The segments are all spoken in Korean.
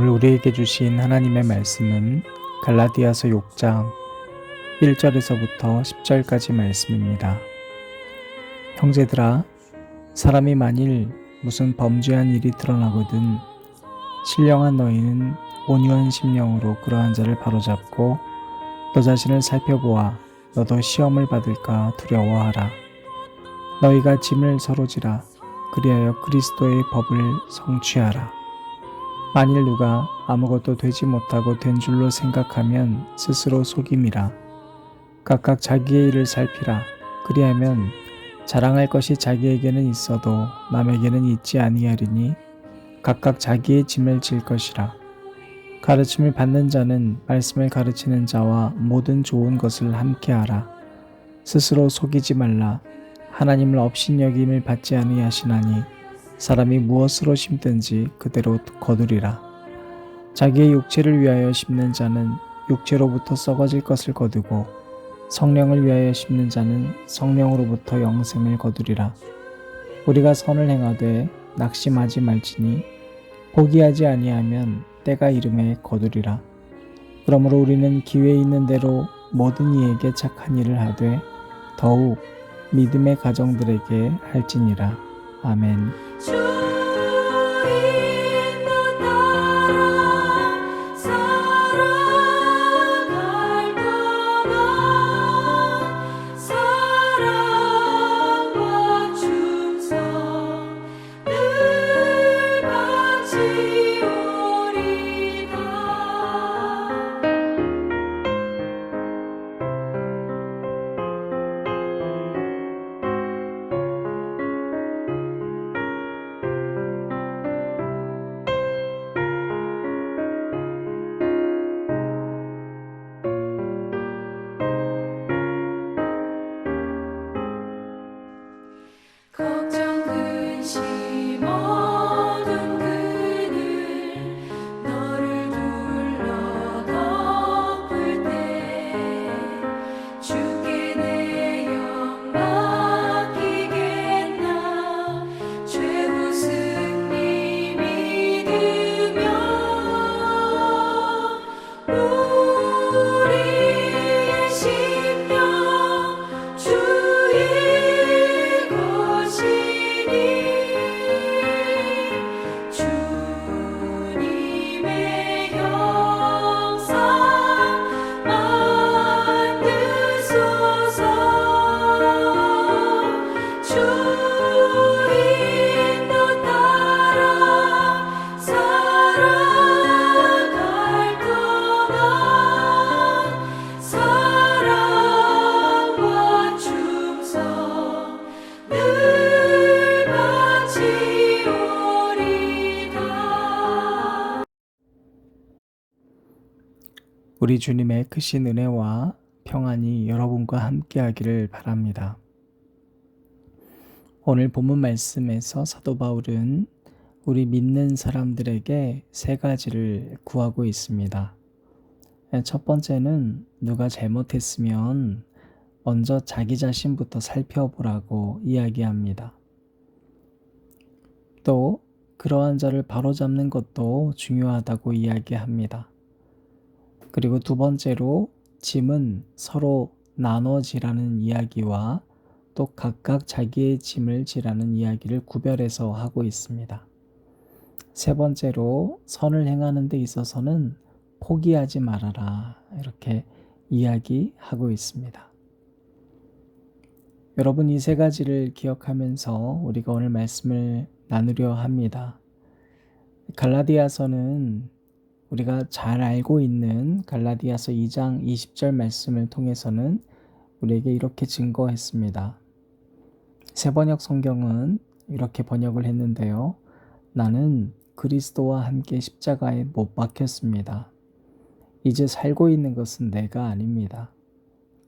오늘 우리에게 주신 하나님의 말씀은 갈라디아서 6장 1절에서부터 10절까지 말씀입니다. 형제들아, 사람이 만일 무슨 범죄한 일이 드러나거든 신령한 너희는 온유한 심령으로 그러한 자를 바로잡고 너 자신을 살펴보아 너도 시험을 받을까 두려워하라. 너희가 짐을 서로 지라. 그리하여 그리스도의 법을 성취하라. 만일 누가 아무것도 되지 못하고 된 줄로 생각하면 스스로 속임이라. 각각 자기의 일을 살피라. 그리하면 자랑할 것이 자기에게는 있어도 남에게는 있지 아니하리니 각각 자기의 짐을 질 것이라. 가르침을 받는 자는 말씀을 가르치는 자와 모든 좋은 것을 함께하라. 스스로 속이지 말라. 하나님을 업신여김을 받지 아니하시나니 사람이 무엇으로 심든지 그대로 거두리라. 자기의 육체를 위하여 심는 자는 육체로부터 썩어질 것을 거두고 성령을 위하여 심는 자는 성령으로부터 영생을 거두리라. 우리가 선을 행하되 낙심하지 말지니 포기하지 아니하면 때가 이름에 거두리라. 그러므로 우리는 기회 있는 대로 모든 이에게 착한 일을 하되 더욱 믿음의 가정들에게 할지니라. 아멘. 걱정 근심 어두운 그늘 너를 둘러 덮을 때 주께 내 영 맡기겠나. 최후 승리 믿으며 우리의 심령 주의 주님의 형상 만드소서. 주 인도 따라 살아갈 동안 사랑과 충성 늘 우리 주님의 크신 은혜와 평안이 여러분과 함께하기를 바랍니다. 오늘 본문 말씀에서 사도 바울은 우리 믿는 사람들에게 세 가지를 구하고 있습니다. 첫 번째는 누가 잘못했으면 먼저 자기 자신부터 살펴보라고 이야기합니다. 또 그러한 자를 바로잡는 것도 중요하다고 이야기합니다. 그리고 두 번째로 짐은 서로 나눠지라는 이야기와 또 각각 자기의 짐을 지라는 이야기를 구별해서 하고 있습니다. 세 번째로 선을 행하는 데 있어서는 포기하지 말아라, 이렇게 이야기하고 있습니다. 여러분, 이 세 가지를 기억하면서 우리가 오늘 말씀을 나누려 합니다. 갈라디아서는 우리가 잘 알고 있는 갈라디아서 2장 20절 말씀을 통해서는 우리에게 이렇게 증거했습니다. 새번역 성경은 이렇게 번역을 했는데요. 나는 그리스도와 함께 십자가에 못 박혔습니다. 이제 살고 있는 것은 내가 아닙니다.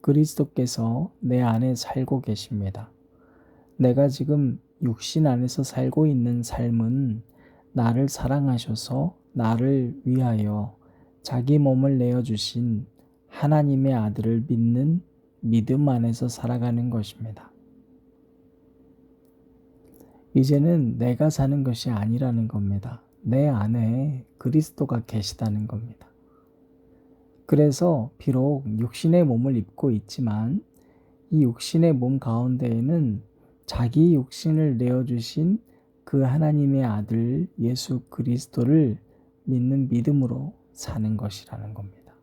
그리스도께서 내 안에 살고 계십니다. 내가 지금 육신 안에서 살고 있는 삶은 나를 사랑하셔서 나를 위하여 자기 몸을 내어주신 하나님의 아들을 믿는 믿음 안에서 살아가는 것입니다. 이제는 내가 사는 것이 아니라는 겁니다. 내 안에 그리스도가 계시다는 겁니다. 그래서 비록 육신의 몸을 입고 있지만 이 육신의 몸 가운데에는 자기 육신을 내어주신 그 하나님의 아들 예수 그리스도를 믿는 믿음으로 사는 것이라는 겁니다.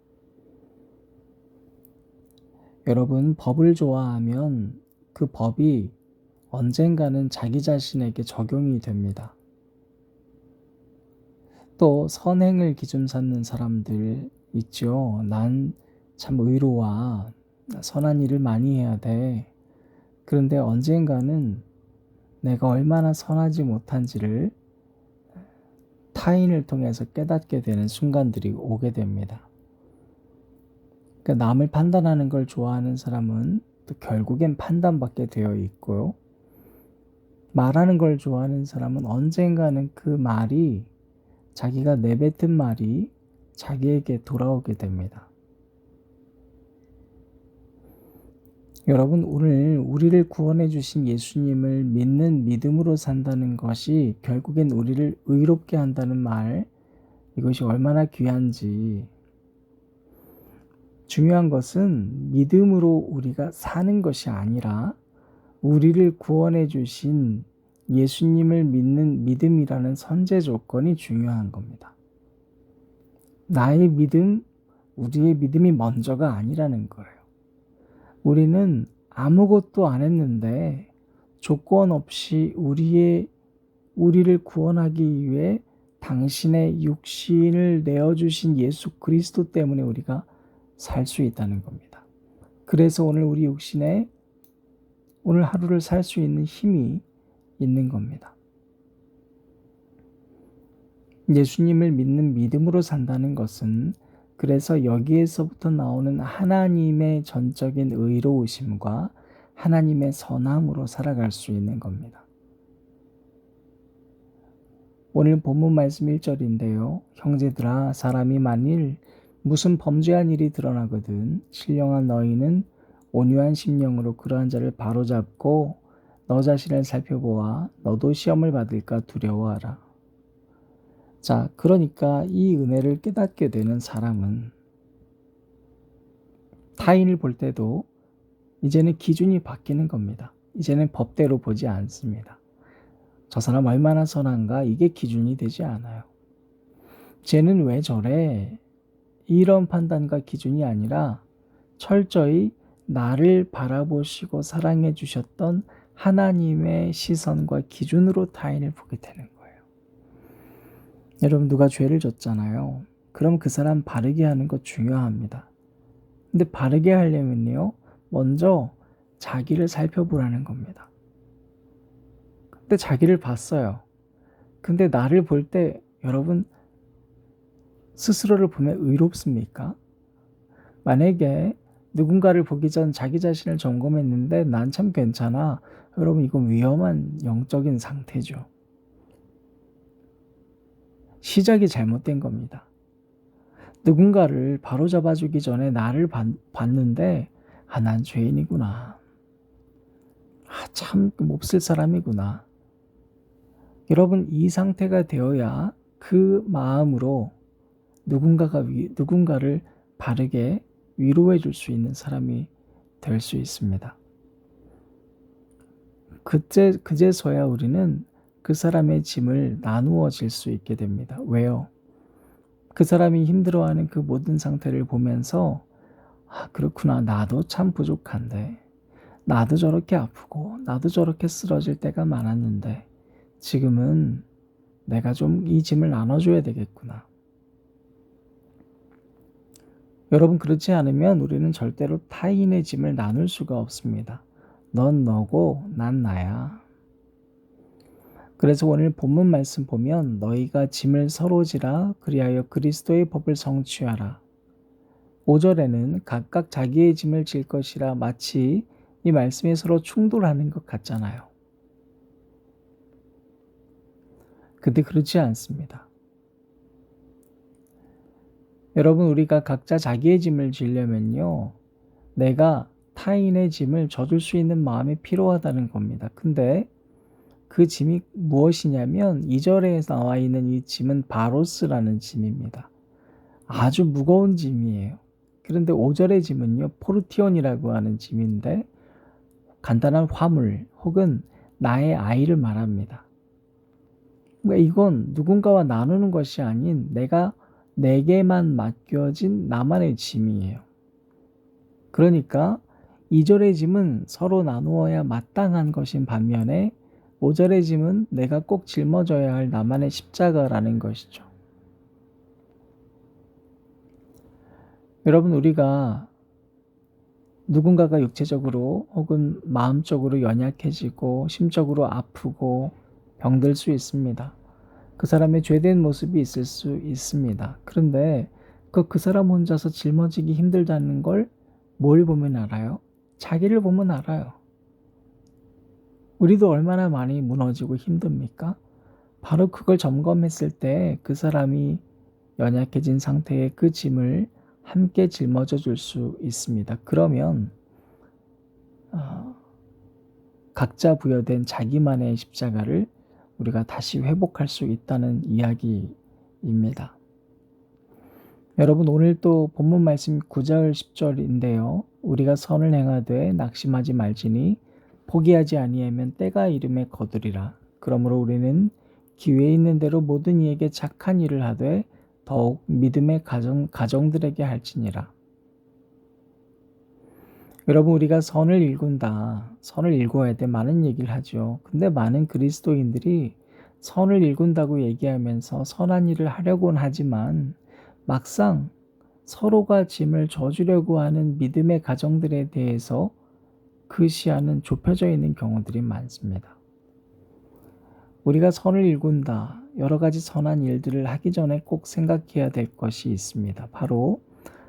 여러분, 법을 좋아하면 그 법이 언젠가는 자기 자신에게 적용이 됩니다. 또 선행을 기준 삼는 사람들 있죠. 난 참 의로와 선한 일을 많이 해야 돼. 그런데 언젠가는 내가 얼마나 선하지 못한지를 타인을 통해서 깨닫게 되는 순간들이 오게 됩니다. 그러니까 남을 판단하는 걸 좋아하는 사람은 또 결국엔 판단받게 되어 있고요. 말하는 걸 좋아하는 사람은 언젠가는 그 말이, 자기가 내뱉은 말이 자기에게 돌아오게 됩니다. 여러분, 오늘 우리를 구원해 주신 예수님을 믿는 믿음으로 산다는 것이 결국엔 우리를 의롭게 한다는 말, 이것이 얼마나 귀한지. 중요한 것은 믿음으로 우리가 사는 것이 아니라 우리를 구원해 주신 예수님을 믿는 믿음이라는 선제 조건이 중요한 겁니다. 나의 믿음, 우리의 믿음이 먼저가 아니라는 거예요. 우리는 아무것도 안 했는데 조건 없이 우리를 구원하기 위해 당신의 육신을 내어주신 예수 그리스도 때문에 우리가 살 수 있다는 겁니다. 그래서 오늘 우리 육신에 오늘 하루를 살 수 있는 힘이 있는 겁니다. 예수님을 믿는 믿음으로 산다는 것은 그래서 여기에서부터 나오는 하나님의 전적인 의로우심과 하나님의 선함으로 살아갈 수 있는 겁니다. 오늘 본문 말씀 1절인데요. 형제들아, 사람이 만일 무슨 범죄한 일이 드러나거든 신령한 너희는 온유한 심령으로 그러한 자를 바로잡고 너 자신을 살펴보아 너도 시험을 받을까 두려워하라. 자, 그러니까 이 은혜를 깨닫게 되는 사람은 타인을 볼 때도 이제는 기준이 바뀌는 겁니다. 이제는 법대로 보지 않습니다. 저 사람 얼마나 선한가, 이게 기준이 되지 않아요. 쟤는 왜 저래? 이런 판단과 기준이 아니라 철저히 나를 바라보시고 사랑해 주셨던 하나님의 시선과 기준으로 타인을 보게 되는 거예요. 여러분, 누가 죄를 졌잖아요. 그럼 그 사람 바르게 하는 거 중요합니다. 근데 바르게 하려면요, 먼저 자기를 살펴보라는 겁니다. 근데 자기를 봤어요. 근데 나를 볼 때 여러분 스스로를 보면 의롭습니까? 만약에 누군가를 보기 전 자기 자신을 점검했는데 난 참 괜찮아. 여러분, 이건 위험한 영적인 상태죠. 시작이 잘못된 겁니다. 누군가를 바로잡아주기 전에 나를 봤는데 난 죄인이구나. 참 몹쓸 사람이구나. 여러분, 이 상태가 되어야 그 마음으로 누군가를 바르게 위로해 줄 수 있는 사람이 될 수 있습니다. 그제서야 우리는 그 사람의 짐을 나누어질 수 있게 됩니다. 왜요? 그 사람이 힘들어하는 그 모든 상태를 보면서 그렇구나, 나도 참 부족한데, 나도 저렇게 아프고 나도 저렇게 쓰러질 때가 많았는데 지금은 내가 좀 이 짐을 나눠줘야 되겠구나. 여러분, 그렇지 않으면 우리는 절대로 타인의 짐을 나눌 수가 없습니다. 넌 너고 난 나야. 그래서 오늘 본문 말씀 보면 너희가 짐을 서로 지라 그리하여 그리스도의 법을 성취하라. 5절에는 각각 자기의 짐을 질 것이라, 마치 이 말씀이 서로 충돌하는 것 같잖아요. 근데 그렇지 않습니다. 여러분, 우리가 각자 자기의 짐을 지려면요, 내가 타인의 짐을 져줄 수 있는 마음이 필요하다는 겁니다. 근데 그 짐이 무엇이냐면 2절에 나와 있는 이 짐은 바로스라는 짐입니다. 아주 무거운 짐이에요. 그런데 5절의 짐은요, 포르티온이라고 하는 짐인데 간단한 화물 혹은 나의 아이를 말합니다. 그러니까 이건 누군가와 나누는 것이 아닌 내게만 맡겨진 나만의 짐이에요. 그러니까 2절의 짐은 서로 나누어야 마땅한 것인 반면에 5절의 짐은 내가 꼭 짊어져야 할 나만의 십자가라는 것이죠. 여러분, 우리가 누군가가 육체적으로 혹은 마음적으로 연약해지고 심적으로 아프고 병들 수 있습니다. 그 사람의 죄된 모습이 있을 수 있습니다. 그런데 그 사람 혼자서 짊어지기 힘들다는 걸 뭘 보면 알아요? 자기를 보면 알아요. 우리도 얼마나 많이 무너지고 힘듭니까? 바로 그걸 점검했을 때 그 사람이 연약해진 상태의 그 짐을 함께 짊어져 줄 수 있습니다. 그러면 각자 부여된 자기만의 십자가를 우리가 다시 회복할 수 있다는 이야기입니다. 여러분, 오늘 또 본문 말씀 9절 10절인데요. 우리가 선을 행하되 낙심하지 말지니 포기하지 아니하면 때가 이름에 거두리라. 그러므로 우리는 기회 있는 대로 모든 이에게 착한 일을 하되 더욱 믿음의 가정들에게 할지니라. 여러분, 우리가 선을 일군다. 선을 일궈야 돼. 많은 얘기를 하죠. 근데 많은 그리스도인들이 선을 일군다고 얘기하면서 선한 일을 하려고는 하지만 막상 서로가 짐을 져주려고 하는 믿음의 가정들에 대해서 그 시야는 좁혀져 있는 경우들이 많습니다. 우리가 선을 일군다. 여러 가지 선한 일들을 하기 전에 꼭 생각해야 될 것이 있습니다. 바로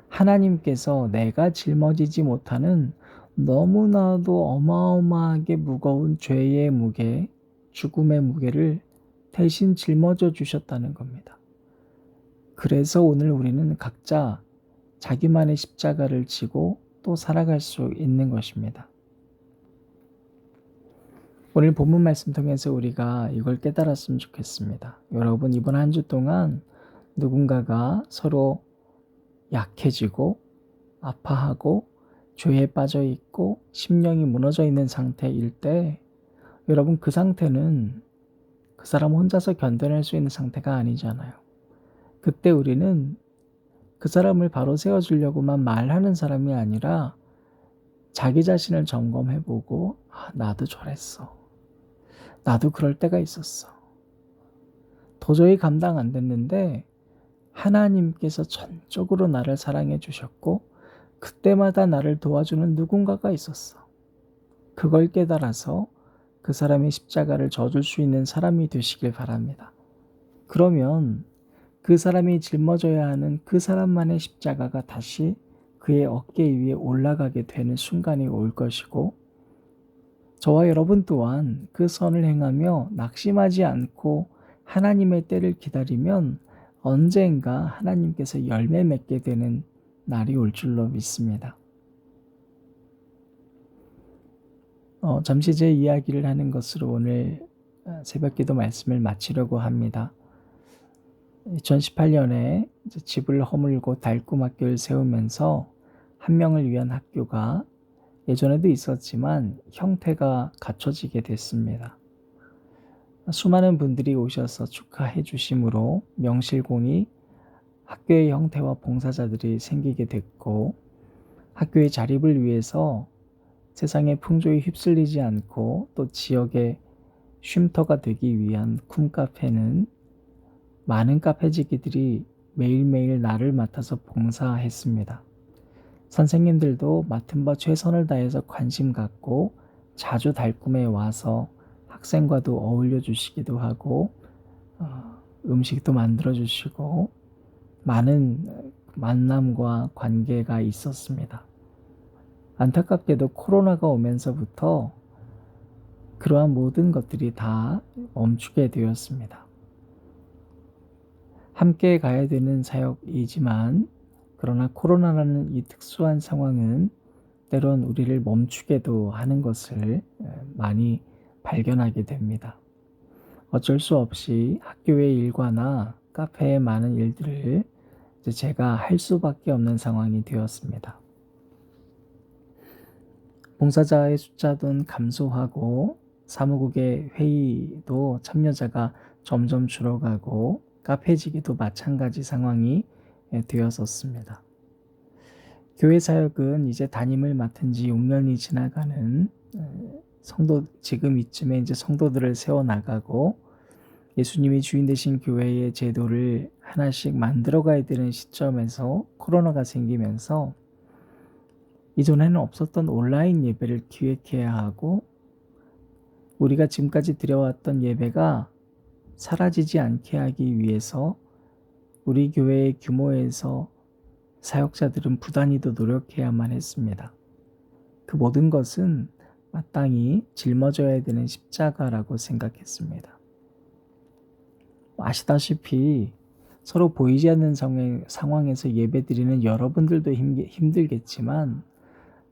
하나님께서 내가 짊어지지 못하는 너무나도 어마어마하게 무거운 죄의 무게, 죽음의 무게를 대신 짊어져 주셨다는 겁니다. 그래서 오늘 우리는 각자 자기만의 십자가를 지고 또 살아갈 수 있는 것입니다. 오늘 본문 말씀 통해서 우리가 이걸 깨달았으면 좋겠습니다. 여러분, 이번 한 주 동안 누군가가 서로 약해지고 아파하고 죄에 빠져 있고 심령이 무너져 있는 상태일 때 여러분, 그 상태는 그 사람 혼자서 견뎌낼 수 있는 상태가 아니잖아요. 그때 우리는 그 사람을 바로 세워주려고만 말하는 사람이 아니라 자기 자신을 점검해보고 나도 저랬어. 나도 그럴 때가 있었어. 도저히 감당 안 됐는데 하나님께서 전적으로 나를 사랑해 주셨고 그때마다 나를 도와주는 누군가가 있었어. 그걸 깨달아서 그 사람의 십자가를 져줄 수 있는 사람이 되시길 바랍니다. 그러면 그 사람이 짊어져야 하는 그 사람만의 십자가가 다시 그의 어깨 위에 올라가게 되는 순간이 올 것이고 저와 여러분 또한 그 선을 행하며 낙심하지 않고 하나님의 때를 기다리면 언젠가 하나님께서 열매 맺게 되는 날이 올 줄로 믿습니다. 잠시 제 이야기를 하는 것으로 오늘 새벽기도 말씀을 마치려고 합니다. 2018년에 집을 허물고 달꿈학교를 세우면서 한 명을 위한 학교가 예전에도 있었지만 형태가 갖춰지게 됐습니다. 수많은 분들이 오셔서 축하해 주심으로 명실공히 학교의 형태와 봉사자들이 생기게 됐고 학교의 자립을 위해서 세상의 풍조에 휩쓸리지 않고 또 지역의 쉼터가 되기 위한 쿰카페는 많은 카페지기들이 매일매일 나를 맡아서 봉사했습니다. 선생님들도 맡은 바 최선을 다해서 관심 갖고 자주 달꿈에 와서 학생과도 어울려 주시기도 하고 음식도 만들어 주시고 많은 만남과 관계가 있었습니다. 안타깝게도 코로나가 오면서부터 그러한 모든 것들이 다 멈추게 되었습니다. 함께 가야 되는 사역이지만 그러나 코로나라는 이 특수한 상황은 때론 우리를 멈추게도 하는 것을 많이 발견하게 됩니다. 어쩔 수 없이 학교의 일과나 카페의 많은 일들을 이제 제가 할 수밖에 없는 상황이 되었습니다. 봉사자의 숫자도 감소하고 사무국의 회의도 참여자가 점점 줄어가고 카페지기도 마찬가지 상황이 되었었습니다. 교회 사역은 이제 담임을 맡은 지 6년이 지나가는 지금 이쯤에 이제 성도들을 세워 나가고 예수님이 주인 되신 교회의 제도를 하나씩 만들어 가야 되는 시점에서 코로나가 생기면서 이전에는 없었던 온라인 예배를 기획해야 하고 우리가 지금까지 드려왔던 예배가 사라지지 않게 하기 위해서 우리 교회의 규모에서 사역자들은 부단히 더 노력해야만 했습니다. 그 모든 것은 마땅히 짊어져야 되는 십자가라고 생각했습니다. 아시다시피 서로 보이지 않는 상황에서 예배드리는 여러분들도 힘들겠지만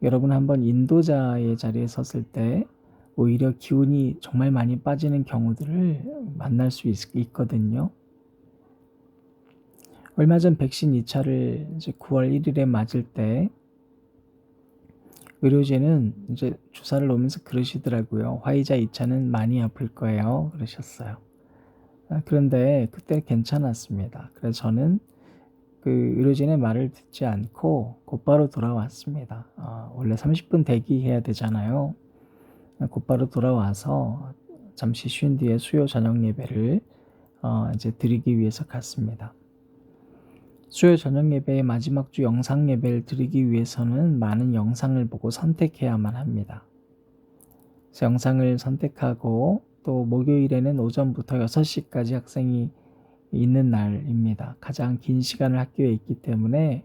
여러분 한번 인도자의 자리에 섰을 때 오히려 기운이 정말 많이 빠지는 경우들을 만날 수 있거든요. 얼마 전 백신 2차를 이제 9월 1일에 맞을 때 의료진은 이제 주사를 놓으면서 그러시더라고요. 화이자 2차는 많이 아플 거예요. 그러셨어요. 그런데 그때 괜찮았습니다. 그래서 저는 그 의료진의 말을 듣지 않고 곧바로 돌아왔습니다. 원래 30분 대기해야 되잖아요. 곧바로 돌아와서 잠시 쉰 뒤에 수요 저녁 예배를 이제 드리기 위해서 갔습니다. 수요 저녁 예배의 마지막 주 영상 예배를 드리기 위해서는 많은 영상을 보고 선택해야만 합니다. 그래서 영상을 선택하고 또 목요일에는 오전부터 6시까지 학생이 있는 날입니다. 가장 긴 시간을 학교에 있기 때문에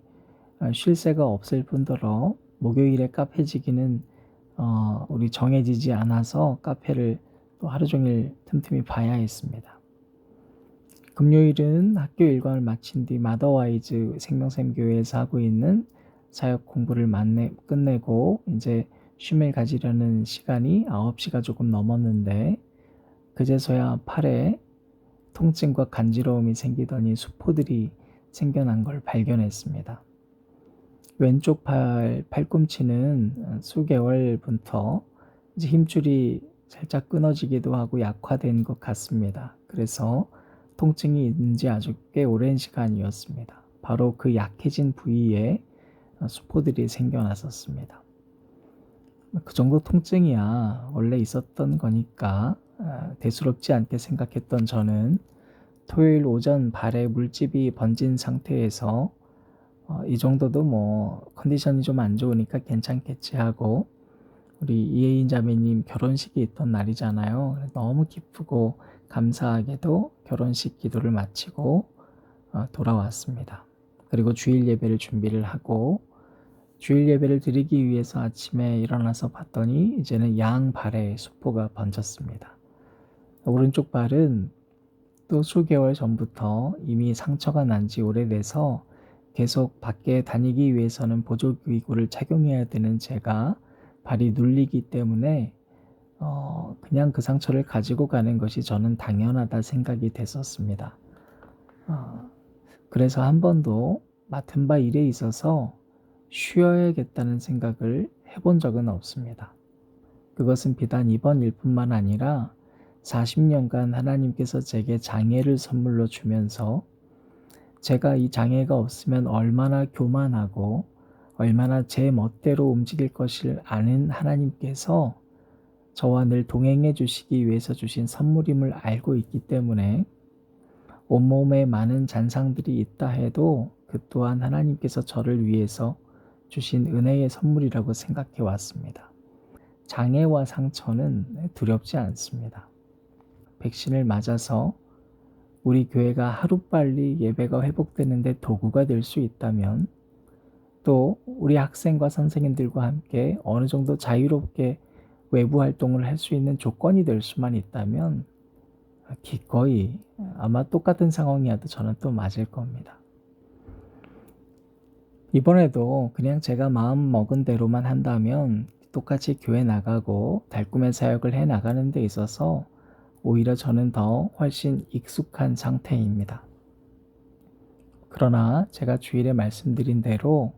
쉴 새가 없을 뿐더러 목요일에 카페지기는 우리 정해지지 않아서 카페를 또 하루 종일 틈틈이 봐야 했습니다. 금요일은 학교 일과를 마친 뒤 마더와이즈 생명샘교회에서 하고 있는 사역 공부를 끝내고 이제 쉼을 가지려는 시간이 9시가 조금 넘었는데 그제서야 팔에 통증과 간지러움이 생기더니 수포들이 생겨난 걸 발견했습니다. 왼쪽 팔꿈치는 수개월부터 이제 힘줄이 살짝 끊어지기도 하고 약화된 것 같습니다. 그래서 통증이 있는지 아주 꽤 오랜 시간이었습니다. 바로 그 약해진 부위에 수포들이 생겨났었습니다. 그 정도 통증이야 원래 있었던 거니까 대수롭지 않게 생각했던 저는 토요일 오전 발에 물집이 번진 상태에서 이 정도도 뭐 컨디션이 좀 안 좋으니까 괜찮겠지 하고 우리 이혜인 자매님 결혼식이 있던 날이잖아요. 너무 기쁘고 감사하게도 결혼식 기도를 마치고 돌아왔습니다. 그리고 주일 예배를 준비를 하고 주일 예배를 드리기 위해서 아침에 일어나서 봤더니 이제는 양발에 수포가 번졌습니다. 오른쪽 발은 또 수개월 전부터 이미 상처가 난 지 오래돼서 계속 밖에 다니기 위해서는 보조기구를 착용해야 되는 제가 발이 눌리기 때문에 그냥 그 상처를 가지고 가는 것이 저는 당연하다 생각이 됐었습니다. 그래서 한 번도 맡은 바 일에 있어서 쉬어야겠다는 생각을 해본 적은 없습니다. 그것은 비단 이번 일뿐만 아니라 40년간 하나님께서 제게 장애를 선물로 주면서 제가 이 장애가 없으면 얼마나 교만하고 얼마나 제 멋대로 움직일 것을 아는 하나님께서 저와 늘 동행해 주시기 위해서 주신 선물임을 알고 있기 때문에 온몸에 많은 잔상들이 있다 해도 그 또한 하나님께서 저를 위해서 주신 은혜의 선물이라고 생각해 왔습니다. 장애와 상처는 두렵지 않습니다. 백신을 맞아서 우리 교회가 하루빨리 예배가 회복되는데 도구가 될 수 있다면 또 우리 학생과 선생님들과 함께 어느 정도 자유롭게 외부 활동을 할 수 있는 조건이 될 수만 있다면 기꺼이 아마 똑같은 상황이어도 저는 또 맞을 겁니다. 이번에도 그냥 제가 마음 먹은 대로만 한다면 똑같이 교회 나가고 달꿈의 사역을 해 나가는 데 있어서 오히려 저는 더 훨씬 익숙한 상태입니다. 그러나 제가 주일에 말씀드린 대로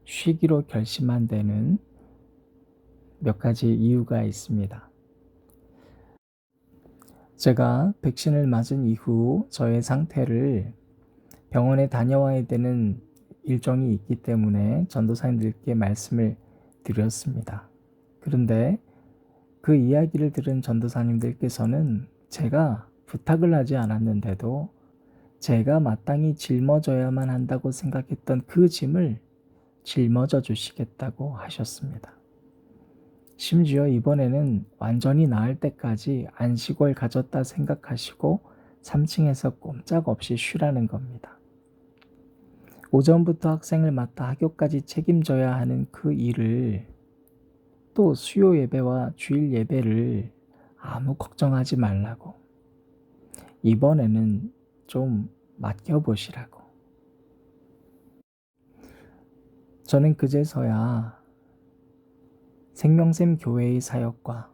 쉬기로 결심한 데는 몇 가지 이유가 있습니다. 제가 백신을 맞은 이후 저의 상태를 병원에 다녀와야 되는 일정이 있기 때문에 전도사님들께 말씀을 드렸습니다. 그런데 그 이야기를 들은 전도사님들께서는 제가 부탁을 하지 않았는데도 제가 마땅히 짊어져야만 한다고 생각했던 그 짐을 짊어져 주시겠다고 하셨습니다. 심지어 이번에는 완전히 나을 때까지 안식월 가졌다 생각하시고 3층에서 꼼짝없이 쉬라는 겁니다. 오전부터 학생을 맡아 학교까지 책임져야 하는 그 일을, 또 수요 예배와 주일 예배를 아무 걱정하지 말라고, 이번에는 좀 맡겨보시라고. 저는 그제서야 생명샘 교회의 사역과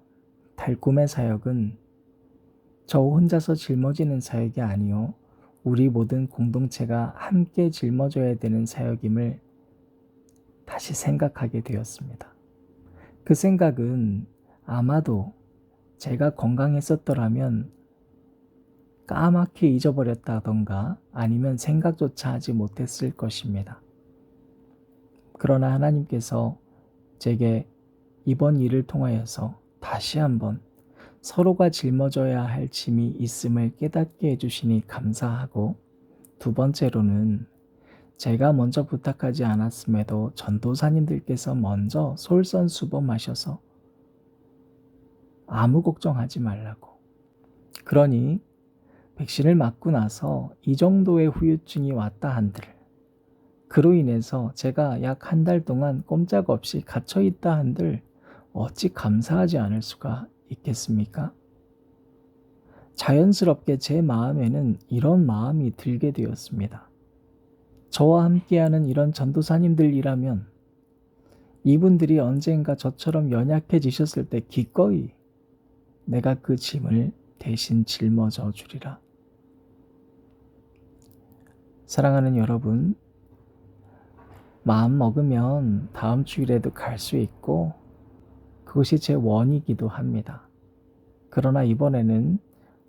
달꿈의 사역은 저 혼자서 짊어지는 사역이 아니요, 우리 모든 공동체가 함께 짊어져야 되는 사역임을 다시 생각하게 되었습니다. 그 생각은 아마도 제가 건강했었더라면 까맣게 잊어버렸다던가 아니면 생각조차 하지 못했을 것입니다. 그러나 하나님께서 제게 이번 일을 통하여서 다시 한번 서로가 짊어져야 할 짐이 있음을 깨닫게 해주시니 감사하고, 두 번째로는 제가 먼저 부탁하지 않았음에도 전도사님들께서 먼저 솔선수범하셔서 아무 걱정하지 말라고. 그러니 백신을 맞고 나서 이 정도의 후유증이 왔다 한들, 그로 인해서 제가 약 한 달 동안 꼼짝없이 갇혀있다 한들 어찌 감사하지 않을 수가 있겠습니까? 자연스럽게 제 마음에는 이런 마음이 들게 되었습니다. 저와 함께하는 이런 전도사님들이라면 이분들이 언젠가 저처럼 연약해지셨을 때 기꺼이 내가 그 짐을 대신 짊어져 주리라. 사랑하는 여러분, 마음 먹으면 다음 주일에도 갈 수 있고 그것이 제 원이기도 합니다. 그러나 이번에는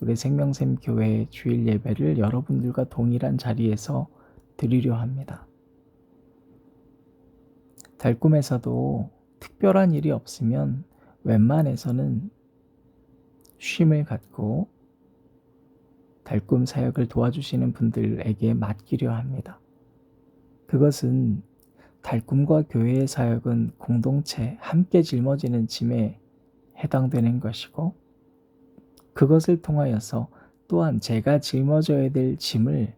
우리 생명샘 교회 주일 예배를 여러분들과 동일한 자리에서 드리려 합니다. 달꿈에서도 특별한 일이 없으면 웬만해서는 쉼을 갖고 달꿈 사역을 도와주시는 분들에게 맡기려 합니다. 그것은 달꿈과 교회의 사역은 공동체 함께 짊어지는 짐에 해당되는 것이고, 그것을 통하여서 또한 제가 짊어져야 될 짐을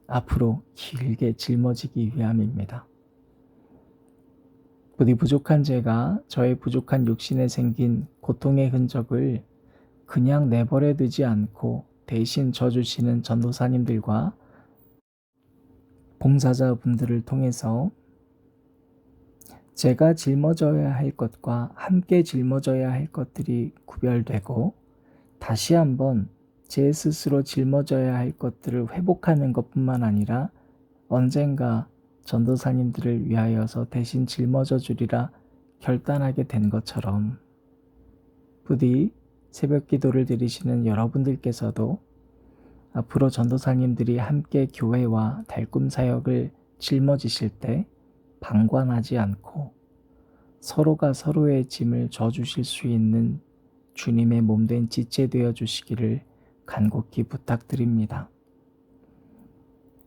앞으로 길게 짊어지기 위함입니다. 부디 부족한 제가 저의 부족한 육신에 생긴 고통의 흔적을 그냥 내버려 두지 않고 대신 져주시는 전도사님들과 봉사자분들을 통해서 제가 짊어져야 할 것과 함께 짊어져야 할 것들이 구별되고, 다시 한번 제 스스로 짊어져야 할 것들을 회복하는 것뿐만 아니라 언젠가 전도사님들을 위하여서 대신 짊어져 주리라 결단하게 된 것처럼, 부디 새벽 기도를 드리시는 여러분들께서도 앞으로 전도사님들이 함께 교회와 달꿈 사역을 짊어지실 때 방관하지 않고 서로가 서로의 짐을 져주실 수 있는 주님의 몸된 지체 되어 주시기를 간곡히 부탁드립니다.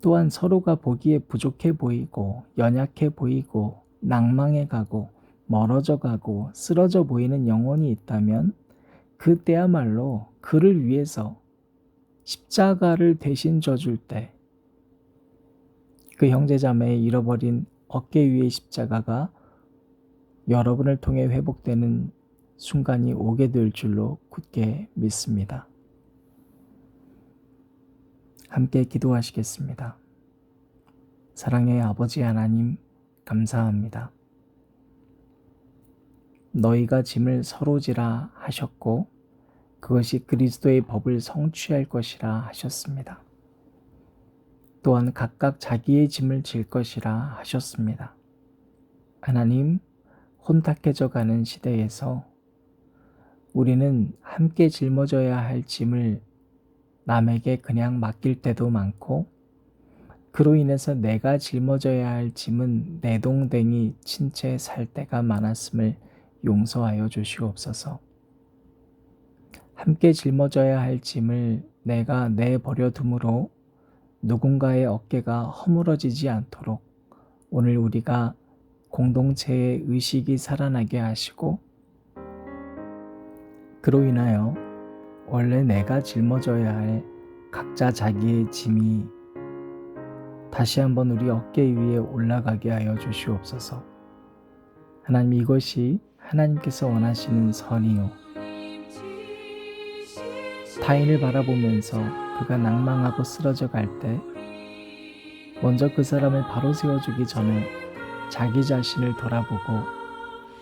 또한 서로가 보기에 부족해 보이고 연약해 보이고 낭망해 가고 멀어져 가고 쓰러져 보이는 영혼이 있다면 그때야말로 그를 위해서 십자가를 대신 져줄 때 그 형제자매의 잃어버린 어깨 위의 십자가가 여러분을 통해 회복되는 순간이 오게 될 줄로 굳게 믿습니다. 함께 기도하시겠습니다. 사랑의 아버지 하나님, 감사합니다. 너희가 짐을 서로 지라 하셨고 그것이 그리스도의 법을 성취할 것이라 하셨습니다. 또한 각각 자기의 짐을 질 것이라 하셨습니다. 하나님, 혼탁해져 가는 시대에서 우리는 함께 짊어져야 할 짐을 남에게 그냥 맡길 때도 많고, 그로 인해서 내가 짊어져야 할 짐은 내동댕이 친 채 살 때가 많았음을 용서하여 주시옵소서. 함께 짊어져야 할 짐을 내가 내버려 둠으로 누군가의 어깨가 허물어지지 않도록 오늘 우리가 공동체의 의식이 살아나게 하시고, 그로 인하여 원래 내가 짊어져야 할 각자 자기의 짐이 다시 한번 우리 어깨 위에 올라가게 하여 주시옵소서. 하나님, 이것이 하나님께서 원하시는 선이요, 타인을 바라보면서 그가 낭망하고 쓰러져 갈 때 먼저 그 사람을 바로 세워주기 전에 자기 자신을 돌아보고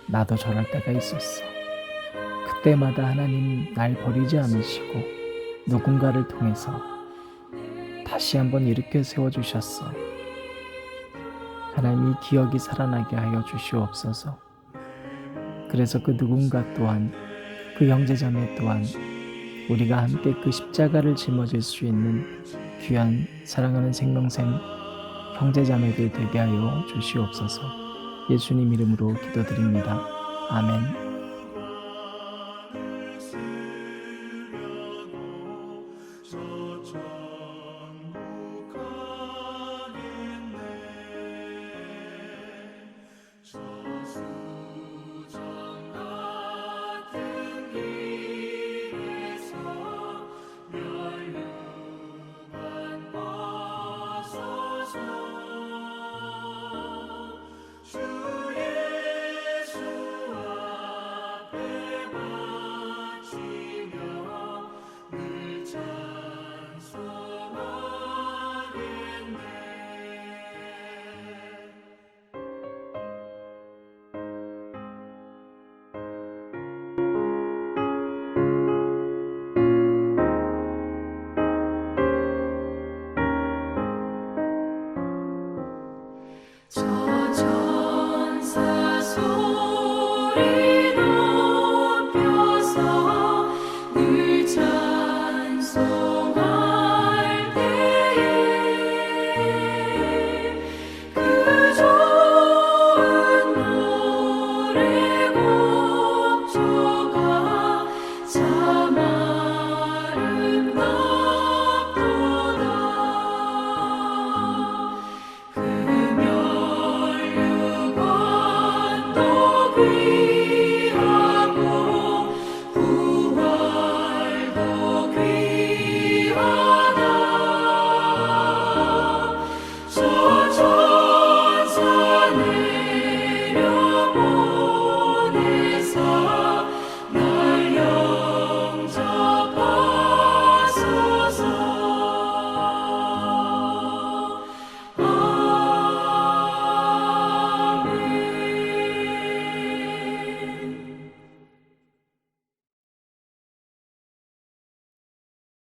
나도 저럴 때가 있었어. 그때마다 하나님 날 버리지 않으시고 누군가를 통해서 다시 한번 일으켜 세워주셨어. 하나님, 이 기억이 살아나게 하여 주시옵소서. 그래서 그 누군가 또한, 그 형제자매 또한 우리가 함께 그 십자가를 짊어질 수 있는 귀한 사랑하는 생명샘 형제자매들 되게 하여 주시옵소서. 예수님 이름으로 기도드립니다. 아멘.